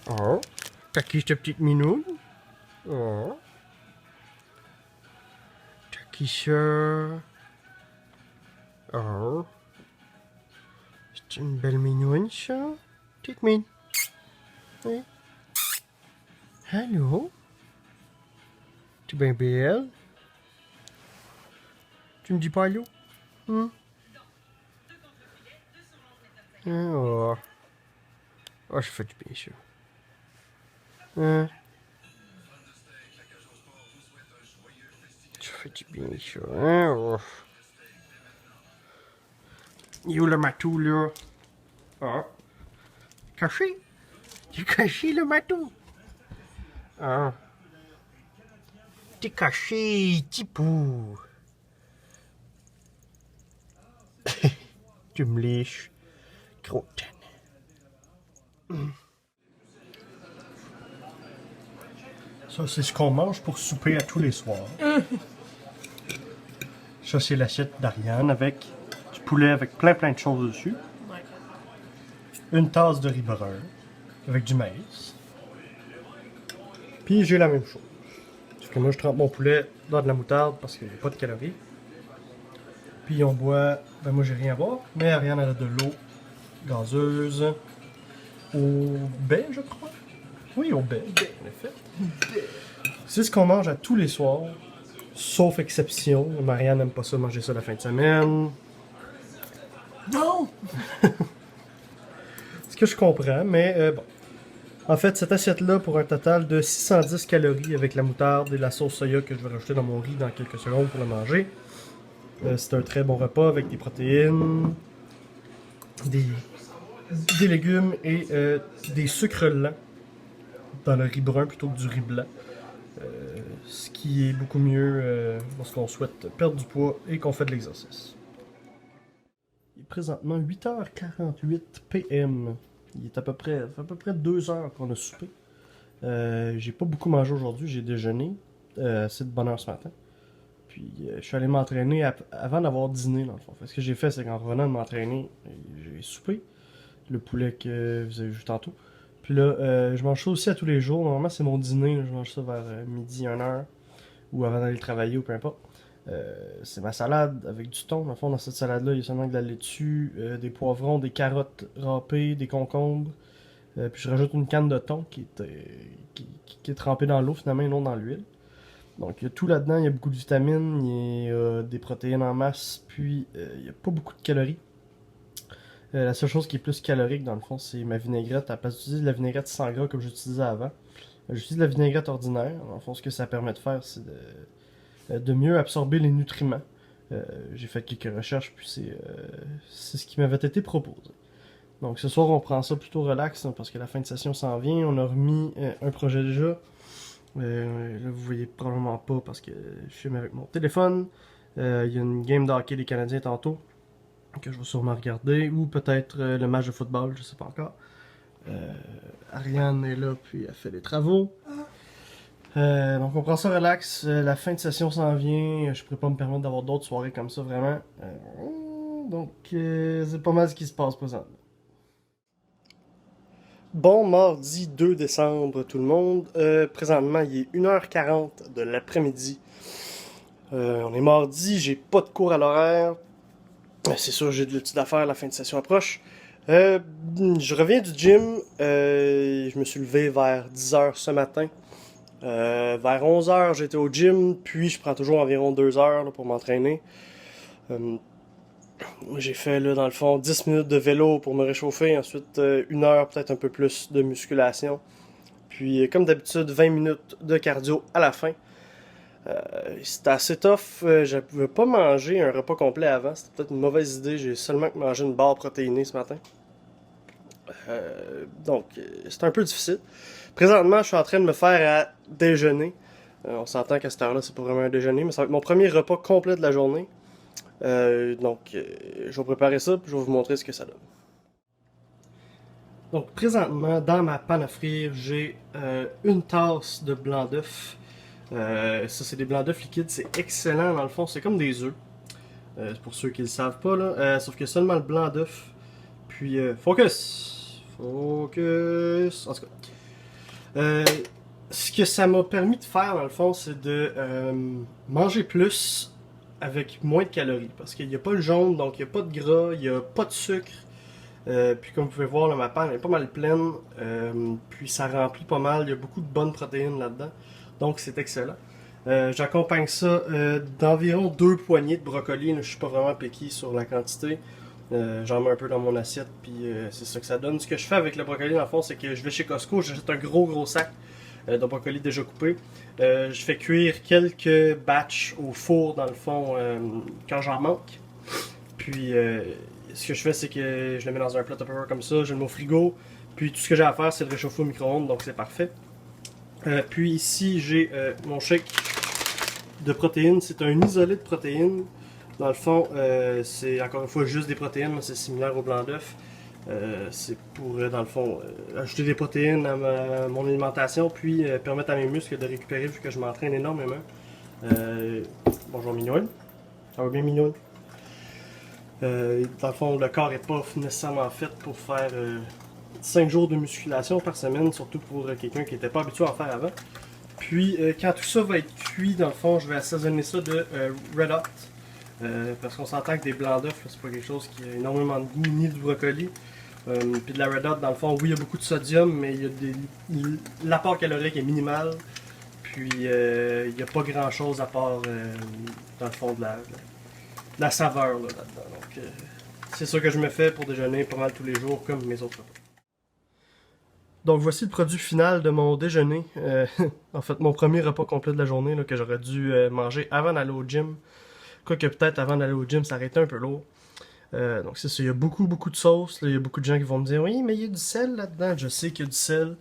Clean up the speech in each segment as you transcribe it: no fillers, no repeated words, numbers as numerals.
Oh, t'as qui cette petite minoune? Oh. T'as qui ça? Oh. C'est une belle minoune, ça? Petite mine. Oui. Allô? Tu es bien belle? Tu me dis pas allô? Hein? Oh. Oh, je fais du bien, ça. Hein? Tu fais du bien, ça. Hein? Oh. Il est où le matou, là? Ah. Caché? T'es caché, le matou? Ah. T'es caché, petit pou. Tu me lèches. Gros tenne. Ça, c'est ce qu'on mange pour souper à tous les soirs. Ça, c'est l'assiette d'Ariane avec du poulet avec plein de choses dessus. Ouais. Une tasse de riz brun avec du maïs. Puis j'ai la même chose. Sauf que moi, je trempe mon poulet dans de la moutarde parce qu'il n'y a pas de calories. Puis on boit, ben moi j'ai rien à boire, mais Ariane elle a de l'eau gazeuse au baie, je crois. Oui, au baie, en effet. C'est ce qu'on mange à tous les soirs, sauf exception. Marianne n'aime pas ça, manger ça la fin de semaine. Non! Ce que je comprends, mais bon. En fait, cette assiette-là, pour un total de 610 calories avec la moutarde et la sauce soya que je vais rajouter dans mon riz dans quelques secondes pour le manger. C'est un très bon repas avec des protéines, des légumes et des sucres lents dans le riz brun plutôt que du riz blanc. Ce qui est beaucoup mieux lorsqu'on souhaite perdre du poids et qu'on fait de l'exercice. Il est présentement 8h48 p.m. Il est à peu près 2 heures qu'on a soupé. J'ai pas beaucoup mangé aujourd'hui, j'ai déjeuné. C'est de bonne heure ce matin. Puis je suis allé m'entraîner avant d'avoir dîné dans le fond. Ce que j'ai fait, c'est qu'en revenant de m'entraîner, j'ai soupé le poulet que vous avez vu tantôt. Puis là, je mange ça aussi à tous les jours. Normalement, c'est mon dîner. Là, je mange ça vers midi, 1h, ou avant d'aller travailler, ou peu importe. C'est ma salade avec du thon. Dans le fond, dans cette salade-là, il y a seulement de la laitue, des poivrons, des carottes râpées, des concombres. Puis je rajoute une canne de thon qui est trempée dans l'eau finalement et non dans l'huile. Donc il y a tout là-dedans, il y a beaucoup de vitamines, il y a des protéines en masse, puis il n'y a pas beaucoup de calories. La seule chose qui est plus calorique dans le fond, c'est ma vinaigrette. À la place d'utiliser de la vinaigrette sans gras comme j'utilisais avant, j'utilise de la vinaigrette ordinaire. Dans le fond, ce que ça permet de faire, c'est de mieux absorber les nutriments. J'ai fait quelques recherches, puis c'est ce qui m'avait été proposé. Donc ce soir, on prend ça plutôt relax, hein, parce que la fin de session s'en vient. On a remis un projet déjà. Là, vous voyez probablement pas parce que je filme avec mon téléphone. Il y a une game de hockey des Canadiens tantôt que je vais sûrement regarder, ou peut-être le match de football, je sais pas encore. Ariane est là, puis elle fait des travaux. Donc on prend ça relax. La fin de session s'en vient. Je pourrais pas me permettre d'avoir d'autres soirées comme ça, vraiment. Donc c'est pas mal ce qui se passe présentement. Bon mardi 2 décembre tout le monde. Présentement il est 1h40 de l'après-midi. On est mardi, j'ai pas de cours à l'horaire. C'est sûr, j'ai de l'étude à faire, la fin de session approche. Je reviens du gym. Je me suis levé vers 10h ce matin. Vers 11h, j'étais au gym, puis je prends toujours environ 2 heures là, pour m'entraîner. J'ai fait là, dans le fond 10 minutes de vélo pour me réchauffer, ensuite 1 heure, peut-être un peu plus de musculation. Puis comme d'habitude, 20 minutes de cardio à la fin. C'était assez tough, je ne pouvais pas manger un repas complet avant, c'était peut-être une mauvaise idée, j'ai seulement mangé une barre protéinée ce matin. Donc c'était un peu difficile. Présentement, je suis en train de me faire à déjeuner. On s'entend qu'à cette heure-là, c'est pas vraiment un déjeuner, mais ça va être mon premier repas complet de la journée. Donc, je vais préparer ça, puis je vais vous montrer ce que ça donne. Donc, présentement, dans ma panne à frire, j'ai une tasse de blanc d'œuf. Ça, c'est des blancs d'œufs liquides, c'est excellent dans le fond, c'est comme des œufs. Pour ceux qui ne le savent pas, là. Sauf que seulement le blanc d'œuf. Puis, focus! Focus! En tout cas. Ce que ça m'a permis de faire, dans le fond, c'est de manger plus avec moins de calories. Parce qu'il n'y a pas le jaune, donc il n'y a pas de gras, il n'y a pas de sucre. Puis comme vous pouvez voir, là, ma panne est pas mal pleine. Puis ça remplit pas mal. Il y a beaucoup de bonnes protéines là-dedans. Donc c'est excellent. J'accompagne ça d'environ 2 poignées de brocoli. Là, je suis pas vraiment picky sur la quantité. J'en mets un peu dans mon assiette, puis c'est ça que ça donne. Ce que je fais avec le brocoli, dans le fond, c'est que je vais chez Costco, j'achète un gros sac de brocoli déjà coupé. Je fais cuire quelques batchs au four, dans le fond, quand j'en manque. Puis, ce que je fais, c'est que je le mets dans un plat Tupperware comme ça, je le mets au frigo. Puis, tout ce que j'ai à faire, c'est de réchauffer au micro-ondes, donc c'est parfait. Puis, ici, j'ai mon shake de protéines. C'est un isolé de protéines. Dans le fond, c'est encore une fois juste des protéines, c'est similaire au blanc d'œuf. C'est pour, dans le fond, ajouter des protéines à mon alimentation, puis permettre à mes muscles de récupérer vu que je m'entraîne énormément. Bonjour mignonne. Ça va bien mignonne. Dans le fond, le corps n'est pas nécessairement fait pour faire 5 jours de musculation par semaine, surtout pour quelqu'un qui n'était pas habitué à en faire avant. Puis, quand tout ça va être cuit, dans le fond, je vais assaisonner ça de Red Hot. Parce qu'on s'entend que des blancs d'œufs, c'est pas quelque chose qui a énormément de goût, ni du brocoli. Puis de la Red Hot, dans le fond, oui, il y a beaucoup de sodium, mais l'apport calorique est minimal. Puis il n'y a pas grand chose à part, dans le fond, de la saveur là-dedans. Donc, c'est ça que je me fais pour déjeuner pas mal tous les jours, comme mes autres repas. Donc voici le produit final de mon déjeuner. En fait, mon premier repas complet de la journée là, que j'aurais dû manger avant d'aller au gym. Quoique peut-être avant d'aller au gym, ça aurait été un peu lourd. Donc c'est ça, il y a beaucoup de sauce. Là. Il y a beaucoup de gens qui vont me dire « Oui, mais il y a du sel là-dedans. » Je sais qu'il y a du sel.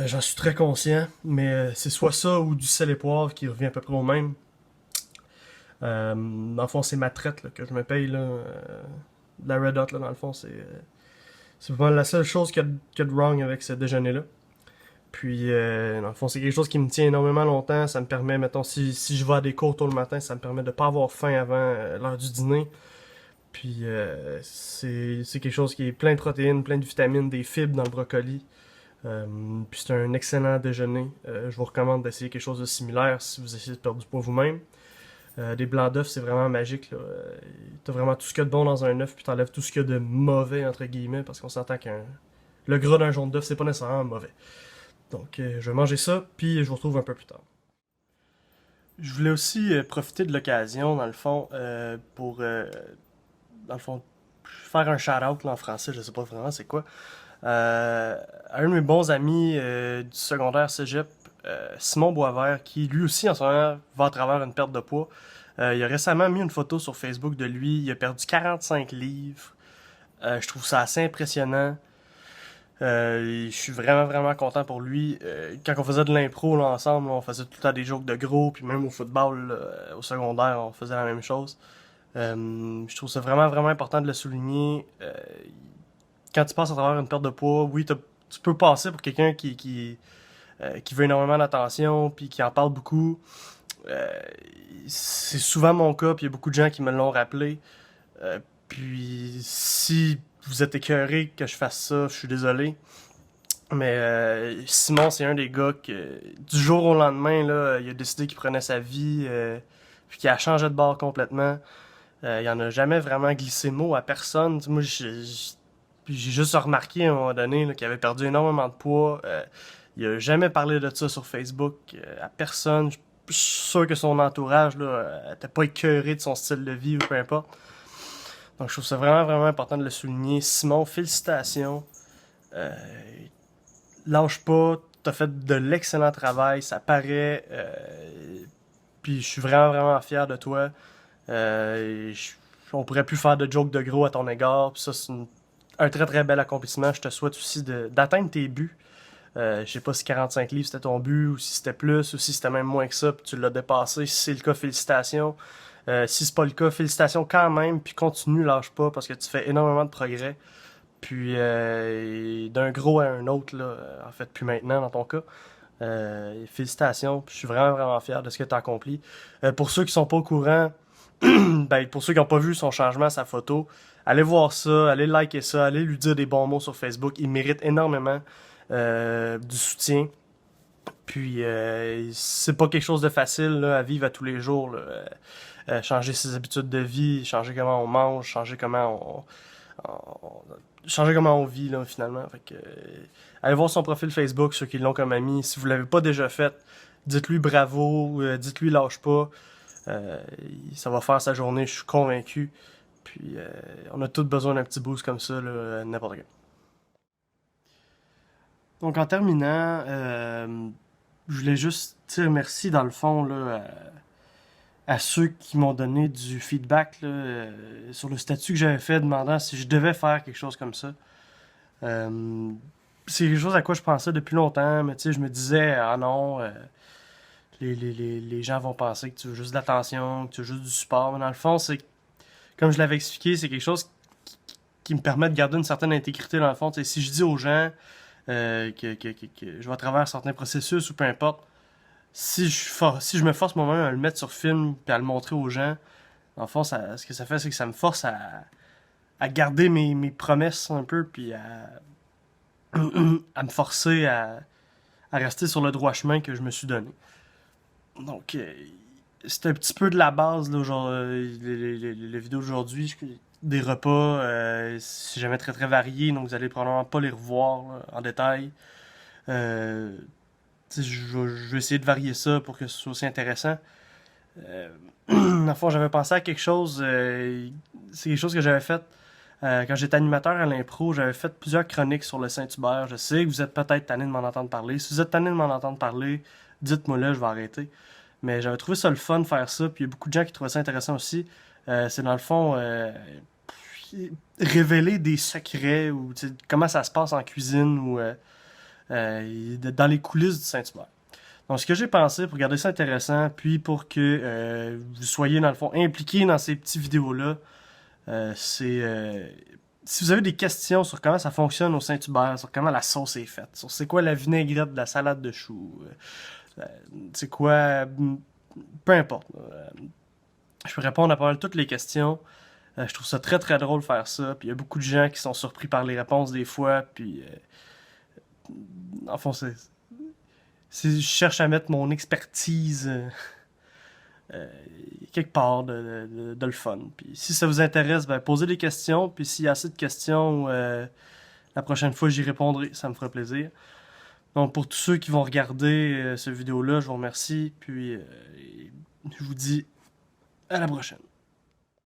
J'en suis très conscient. Mais c'est soit ça ou du sel et poivre qui revient à peu près au même. Dans le fond, c'est ma traite là, que je me paye. Là, de la Red Hot, là, dans le fond, c'est vraiment la seule chose qu'il y a de wrong avec ce déjeuner-là. Puis, dans le fond, c'est quelque chose qui me tient énormément longtemps. Ça me permet, mettons, si je vais à des cours tôt le matin, ça me permet de pas avoir faim avant l'heure du dîner. Puis, c'est quelque chose qui est plein de protéines, plein de vitamines, des fibres dans le brocoli. Puis, c'est un excellent déjeuner. Je vous recommande d'essayer quelque chose de similaire si vous essayez de perdre du poids vous-même. Des blancs d'œufs, c'est vraiment magique. T'as vraiment tout ce qu'il y a de bon dans un œuf, puis t'enlèves tout ce qu'il y a de mauvais, entre guillemets, parce qu'on s'entend que le gras d'un jaune d'œuf, c'est pas nécessairement mauvais. Donc, je vais manger ça, puis je vous retrouve un peu plus tard. Je voulais aussi profiter de l'occasion, dans le fond, pour, dans le fond, faire un shout-out en français, je sais pas vraiment c'est quoi, à un de mes bons amis du secondaire cégep, Simon Boisvert, qui lui aussi en ce moment va à travers une perte de poids. Il a récemment mis une photo sur Facebook de lui, il a perdu 45 livres. Je trouve ça assez impressionnant. Je suis vraiment content pour lui. Quand on faisait de l'impro là, ensemble, on faisait tout le temps des jokes de gros, puis même au football, là, au secondaire, on faisait la même chose. Je trouve ça vraiment important de le souligner. Quand tu passes à travers une perte de poids, oui, tu peux passer pour quelqu'un qui veut énormément d'attention, puis qui en parle beaucoup. C'est souvent mon cas, puis il y a beaucoup de gens qui me l'ont rappelé. Puis si vous êtes écœuré que je fasse ça, je suis désolé. Mais Simon, c'est un des gars que du jour au lendemain, là, il a décidé qu'il prenait sa vie, puis qu'il a changé de bord complètement. Il en a jamais vraiment glissé mot à personne. Moi, puis j'ai juste remarqué à un moment donné là, qu'il avait perdu énormément de poids. Il a jamais parlé de ça sur Facebook à personne. Je suis sûr que son entourage n'était pas écœuré de son style de vie ou peu importe. Donc je trouve ça vraiment important de le souligner. Simon, félicitations. Lâche pas, t'as fait de l'excellent travail, ça paraît. Puis je suis vraiment fier de toi. On pourrait plus faire de jokes de gros à ton égard. Puis ça, c'est un très bel accomplissement. Je te souhaite aussi d'atteindre tes buts. Je sais pas si 45 livres c'était ton but, ou si c'était plus, ou si c'était même moins que ça, puis tu l'as dépassé. Si c'est le cas, félicitations. Si c'est pas le cas, félicitations quand même, puis continue, lâche pas, parce que tu fais énormément de progrès. Puis d'un gros à un autre, là, en fait, puis maintenant dans ton cas. Félicitations, puis je suis vraiment fier de ce que tu as accompli. Pour ceux qui sont pas au courant, ben, pour ceux qui n'ont pas vu son changement, sa photo, allez voir ça, allez liker ça, allez lui dire des bons mots sur Facebook, il mérite énormément. du soutien. Puis c'est pas quelque chose de facile là, à vivre à tous les jours. Là. Changer ses habitudes de vie, changer comment on mange, changer comment on vit là, finalement. Fait que, allez voir son profil Facebook, ceux qui l'ont comme ami. Si vous l'avez pas déjà fait, dites-lui bravo, dites-lui lâche pas. Ça va faire sa journée, je suis convaincu. Puis on a tous besoin d'un petit boost comme ça, là, n'importe quand. Donc en terminant, je voulais juste dire merci dans le fond là, à ceux qui m'ont donné du feedback là, sur le statut que j'avais fait demandant si je devais faire quelque chose comme ça. C'est quelque chose à quoi je pensais depuis longtemps, mais tu sais, je me disais, ah non, les gens vont penser que tu veux juste de l'attention, que tu veux juste du support. Mais dans le fond, c'est comme je l'avais expliqué, c'est quelque chose qui me permet de garder une certaine intégrité dans le fond. Tu sais, si je dis aux gens que je vais à travers certains processus ou peu importe, si je me force moi-même à le mettre sur film et à le montrer aux gens, en fond, ce que ça fait, c'est que ça me force à garder mes promesses un peu, puis à me forcer à rester sur le droit chemin que je me suis donné. Donc, c'est un petit peu de la base, là, genre, les vidéos d'aujourd'hui, des repas, c'est jamais très très varié, donc vous allez probablement pas les revoir là, en détail. Euh, je vais essayer de varier ça pour que ce soit aussi intéressant. Dans le fond, j'avais pensé à quelque chose, c'est quelque chose que j'avais fait quand j'étais animateur à l'impro, j'avais fait plusieurs chroniques sur le Saint-Hubert. Je sais que vous êtes peut-être tanné de m'en entendre parler. Si vous êtes tanné de m'en entendre parler, dites-moi là, je vais arrêter. Mais j'avais trouvé ça le fun de faire ça, puis il y a beaucoup de gens qui trouvaient ça intéressant aussi. C'est dans le fond révéler des secrets ou comment ça se passe en cuisine ou dans les coulisses du Saint-Hubert. Donc, ce que j'ai pensé pour garder ça intéressant, puis pour que vous soyez, dans le fond, impliqués dans ces petites vidéos-là, c'est... si vous avez des questions sur comment ça fonctionne au Saint-Hubert, sur comment la sauce est faite, sur c'est quoi la vinaigrette de la salade de choux, c'est quoi... peu importe. Je peux répondre à pas mal toutes les questions. Je trouve ça très très drôle de faire ça. Puis il y a beaucoup de gens qui sont surpris par les réponses des fois. Puis en fond, je cherche à mettre mon expertise euh, quelque part de le fun. Puis si ça vous intéresse, ben, posez des questions. Puis s'il y a assez de questions, la prochaine fois j'y répondrai. Ça me fera plaisir. Donc pour tous ceux qui vont regarder cette vidéo-là, je vous remercie. Puis je vous dis à la prochaine.